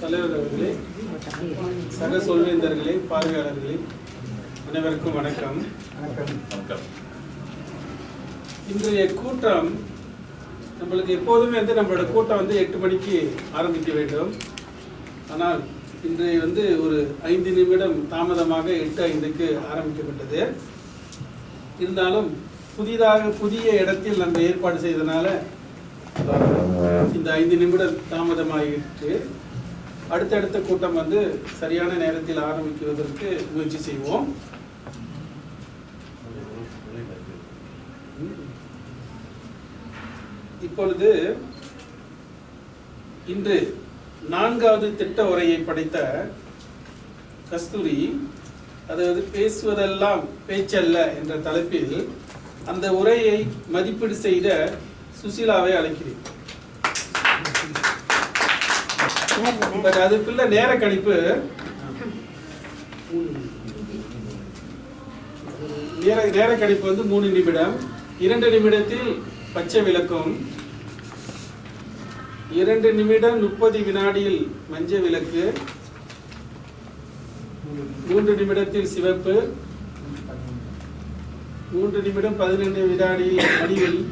தலைவர் அவர்களே, சக சொல்வேந்தர்களே, பார்வையாளர்களே, அனைவருக்கும் வணக்கம். இன்றைய கூட்டம் நம்மளுக்கு எப்போதுமே நம்மளோட கூட்டம் 8 மணிக்கு ஆரம்பிக்க வேண்டும். ஆனால் இன்றைய ஒரு 5 நிமிடம் தாமதமாக 8:05க்கு ஆரம்பிக்கப்பட்டது. இருந்தாலும் புதிய இடத்தில் நம்ம ஏற்பாடு செய்தனால இந்த 5 நிமிடம் தாமதமாகிட்டு அடுத்தடுத்த கூட்டம் சரியான நேரத்தில் ஆரம்பிக்குவதற்கு முயற்சி செய்வோம். இப்பொழுது இன்று 4வது திட்ட உரையை படைத்த கஸ்தூரி, அதாவது பேசுவதெல்லாம் பேச்சல்ல என்ற தலைப்பில் அந்த உரையை மதிப்பீடு செய்த சுசீலாவை அழைக்கிறேன். அதுக்குள்ள நேர கணிப்பு 3 நிமிடம். 2 நிமிடத்தில் பச்சை விளக்கும், 2 நிமிடம் 30 வினாடியில் மஞ்சள் விளக்கு, 3 நிமிடத்தில் சிவப்பு, 3 நிமிடம் 12 வினாடியில் மணிவெளி,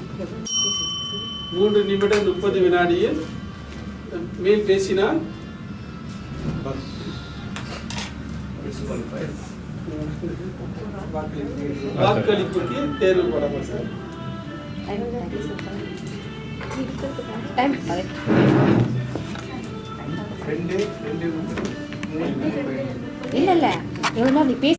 3 நிமிடம் 30 வினாடியில் மேல் பேசினால் வாக்களிப்புக்கு தேர்வு போடப்படும் சார். இல்ல நீ